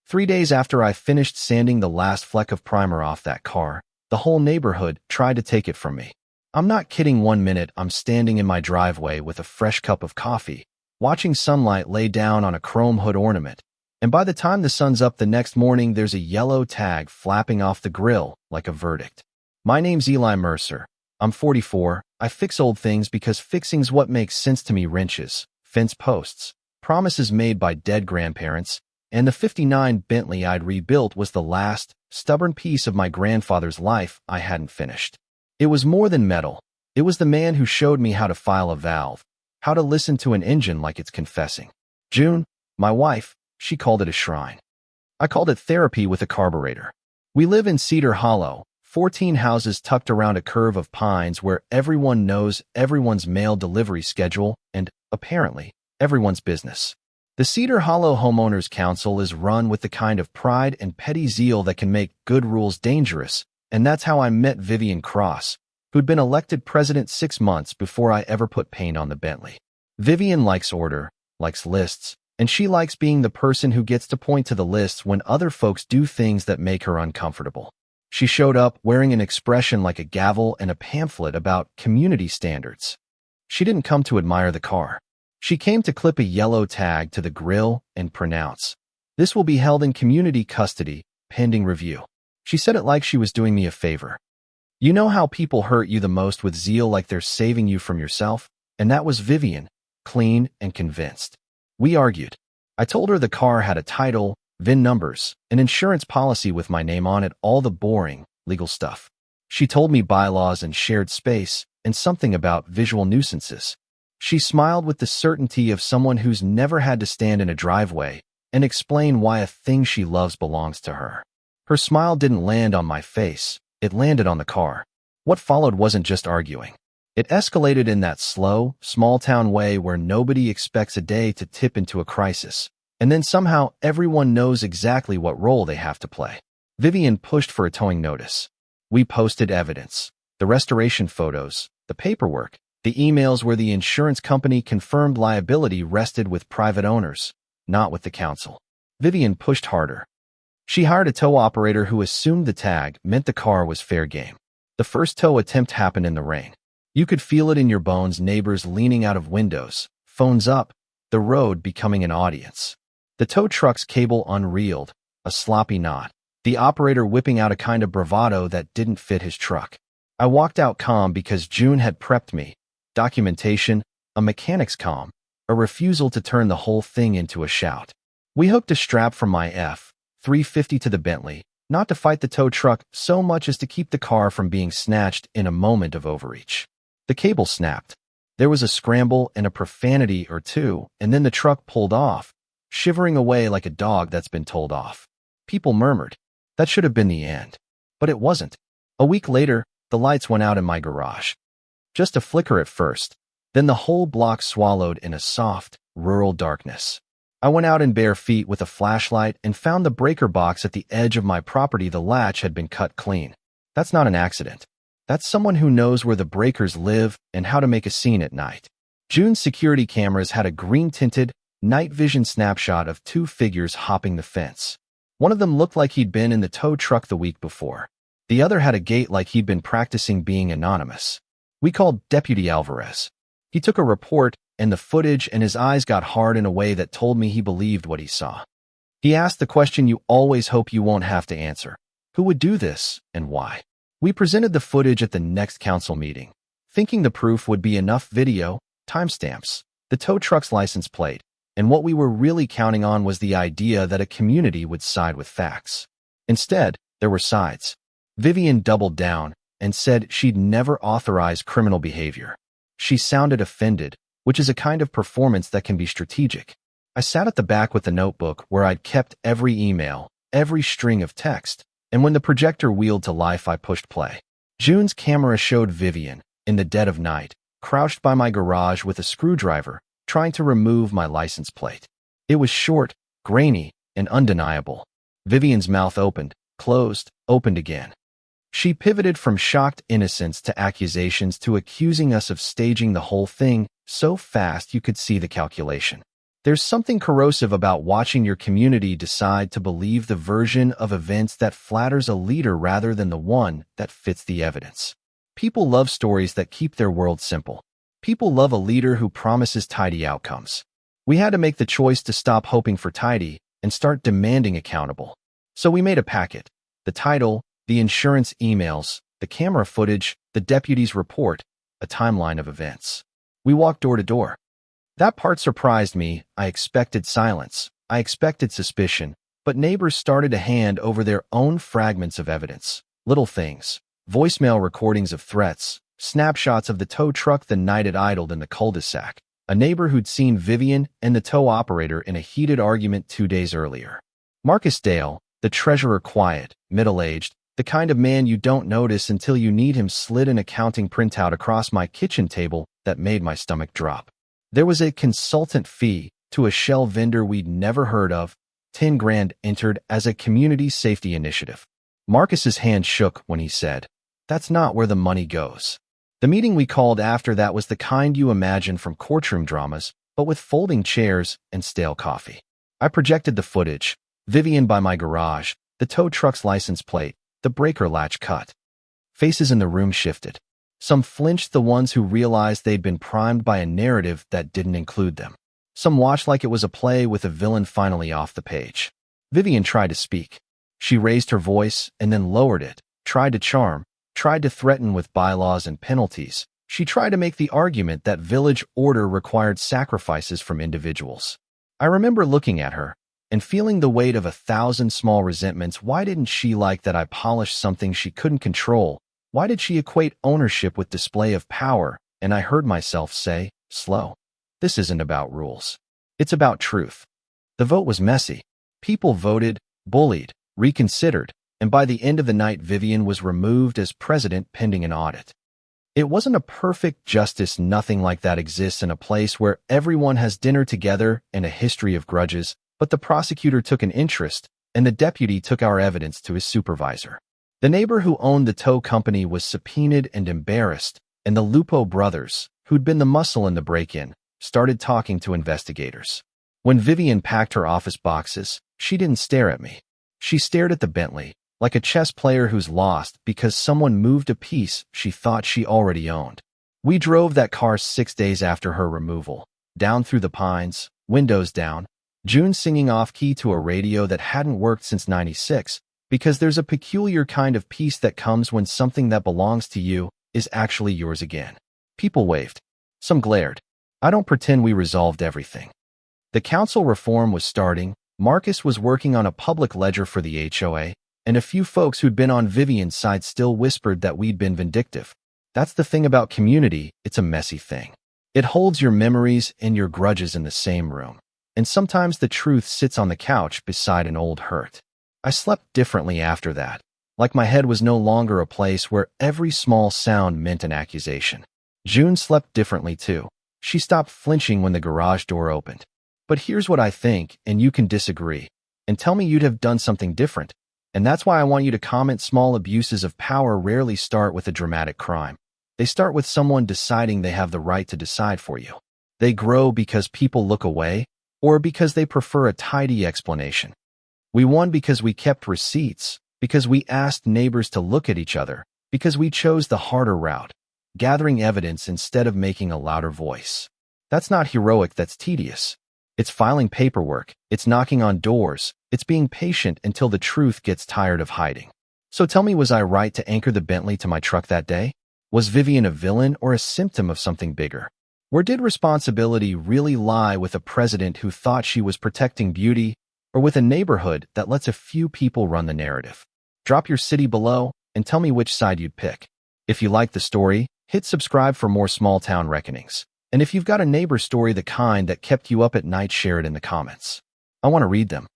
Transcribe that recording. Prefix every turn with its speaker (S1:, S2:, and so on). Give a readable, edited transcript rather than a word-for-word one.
S1: 3 days after I finished sanding the last fleck of primer off that car, the whole neighborhood tried to take it from me. I'm not kidding. 1 minute I'm standing in my driveway with a fresh cup of coffee, watching sunlight lay down on a chrome hood ornament, and by the time the sun's up the next morning, there's a yellow tag flapping off the grill like a verdict. My name's Eli Mercer. I'm 44. I fix old things because fixing's what makes sense to me. Wrenches, fence posts, promises made by dead grandparents, and the '59 Bentley I'd rebuilt was the last, stubborn piece of my grandfather's life I hadn't finished. It was more than metal. It was the man who showed me how to file a valve, how to listen to an engine like it's confessing. June, my wife, she called it a shrine. I called it therapy with a carburetor. We live in Cedar Hollow, 14 houses tucked around a curve of pines where everyone knows everyone's mail delivery schedule and, apparently, everyone's business. The Cedar Hollow Homeowners Council is run with the kind of pride and petty zeal that can make good rules dangerous, and that's how I met Vivian Cross, who'd been elected president 6 months before I ever put paint on the Bentley. Vivian likes order, likes lists, and she likes being the person who gets to point to the lists when other folks do things that make her uncomfortable. She showed up wearing an expression like a gavel and a pamphlet about community standards. She didn't come to admire the car. She came to clip a yellow tag to the grill and pronounce, "This will be held in community custody, pending review." She said it like she was doing me a favor. You know how people hurt you the most with zeal, like they're saving you from yourself? And that was Vivian, clean and convinced. We argued. I told her the car had a title, VIN numbers, an insurance policy with my name on it, all the boring, legal stuff. She told me bylaws and shared space, and something about visual nuisances. She smiled with the certainty of someone who's never had to stand in a driveway and explain why a thing she loves belongs to her. Her smile didn't land on my face, it landed on the car. What followed wasn't just arguing. It escalated in that slow, small-town way where nobody expects a day to tip into a crisis, and then somehow everyone knows exactly what role they have to play. Vivian pushed for a towing notice. We posted evidence, the restoration photos, the paperwork, the emails where the insurance company confirmed liability rested with private owners, not with the council. Vivian pushed harder. She hired a tow operator who assumed the tag meant the car was fair game. The first tow attempt happened in the rain. You could feel it in your bones, neighbors leaning out of windows, phones up, the road becoming an audience. The tow truck's cable unreeled, a sloppy knot, the operator whipping out a kind of bravado that didn't fit his truck. I walked out calm because June had prepped me. Documentation, a mechanic's calm, a refusal to turn the whole thing into a shout. We hooked a strap from my F-350 to the Bentley, not to fight the tow truck so much as to keep the car from being snatched in a moment of overreach. The cable snapped. There was a scramble and a profanity or two, and then the truck pulled off, shivering away like a dog that's been told off. People murmured. That should have been the end. But it wasn't. A week later, the lights went out in my garage. Just a flicker at first, then the whole block swallowed in a soft, rural darkness. I went out in bare feet with a flashlight and found the breaker box at the edge of my property. The latch had been cut clean. That's not an accident. That's someone who knows where the breakers live and how to make a scene at night. June's security cameras had a green-tinted, night vision snapshot of 2 figures hopping the fence. One of them looked like he'd been in the tow truck the week before. The other had a gait like he'd been practicing being anonymous. We called Deputy Alvarez. He took a report and the footage, and his eyes got hard in a way that told me he believed what he saw. He asked the question you always hope you won't have to answer. Who would do this, and why? We presented the footage at the next council meeting, thinking the proof would be enough video, timestamps, the tow truck's license plate, and what we were really counting on was the idea that a community would side with facts. Instead, there were sides. Vivian doubled down and said she'd never authorize criminal behavior. She sounded offended, which is a kind of performance that can be strategic. I sat at the back with the notebook where I'd kept every email, every string of text, and when the projector wheeled to life, I pushed play. June's camera showed Vivian, in the dead of night, crouched by my garage with a screwdriver, trying to remove my license plate. It was short, grainy, and undeniable. Vivian's mouth opened, closed, opened again. She pivoted from shocked innocence to accusations to accusing us of staging the whole thing so fast you could see the calculation. There's something corrosive about watching your community decide to believe the version of events that flatters a leader rather than the one that fits the evidence. People love stories that keep their world simple. People love a leader who promises tidy outcomes. We had to make the choice to stop hoping for tidy and start demanding accountable. So we made a packet. The title, the insurance emails, the camera footage, the deputy's report, a timeline of events. We walked door to door. That part surprised me. I expected silence. I expected suspicion. But neighbors started to hand over their own fragments of evidence. Little things. Voicemail recordings of threats. Snapshots of the tow truck the night it idled in the cul-de-sac. A neighbor who'd seen Vivian and the tow operator in a heated argument 2 days earlier. Marcus Dale, the treasurer, quiet, middle-aged, the kind of man you don't notice until you need him, slid an accounting printout across my kitchen table that made my stomach drop. There was a consultant fee to a shell vendor we'd never heard of, 10 grand entered as a community safety initiative. Marcus's hand shook when he said, "That's not where the money goes." The meeting we called after that was the kind you imagine from courtroom dramas, but with folding chairs and stale coffee. I projected the footage, Vivian by my garage, the tow truck's license plate, the breaker latch cut. Faces in the room shifted. Some flinched, the ones who realized they'd been primed by a narrative that didn't include them. Some watched like it was a play with a villain finally off the page. Vivian tried to speak. She raised her voice and then lowered it, tried to charm, tried to threaten with bylaws and penalties. She tried to make the argument that village order required sacrifices from individuals. I remember looking at her and feeling the weight of 1,000 small resentments. Why didn't she like that I polished something she couldn't control? Why did she equate ownership with display of power? And I heard myself say, slow. This isn't about rules. It's about truth. The vote was messy. People voted, bullied, reconsidered, and by the end of the night, Vivian was removed as president pending an audit. It wasn't a perfect justice. Nothing like that exists in a place where everyone has dinner together and a history of grudges, but the prosecutor took an interest, and the deputy took our evidence to his supervisor. The neighbor who owned the tow company was subpoenaed and embarrassed, and the Lupo brothers, who'd been the muscle in the break-in, started talking to investigators. When Vivian packed her office boxes, she didn't stare at me. She stared at the Bentley, like a chess player who's lost because someone moved a piece she thought she already owned. We drove that car 6 days after her removal, down through the pines, windows down, June singing off-key to a radio that hadn't worked since '96, because there's a peculiar kind of peace that comes when something that belongs to you is actually yours again. People waved. Some glared. I don't pretend we resolved everything. The council reform was starting, Marcus was working on a public ledger for the HOA, and a few folks who'd been on Vivian's side still whispered that we'd been vindictive. That's the thing about community, it's a messy thing. It holds your memories and your grudges in the same room. And sometimes the truth sits on the couch beside an old hurt. I slept differently after that, like my head was no longer a place where every small sound meant an accusation. June slept differently too. She stopped flinching when the garage door opened. But here's what I think, and you can disagree, and tell me you'd have done something different. And that's why I want you to comment. Small abuses of power rarely start with a dramatic crime. They start with someone deciding they have the right to decide for you. They grow because people look away, or because they prefer a tidy explanation. We won because we kept receipts, because we asked neighbors to look at each other, because we chose the harder route, gathering evidence instead of making a louder voice. That's not heroic, that's tedious. It's filing paperwork, it's knocking on doors, it's being patient until the truth gets tired of hiding. So tell me, was I right to anchor the Bentley to my truck that day? Was Vivian a villain or a symptom of something bigger? Where did responsibility really lie, with a president who thought she was protecting beauty, or with a neighborhood that lets a few people run the narrative? Drop your city below and tell me which side you'd pick. If you like the story, hit subscribe for more small town reckonings. And if you've got a neighbor story, the kind that kept you up at night, share it in the comments. I want to read them.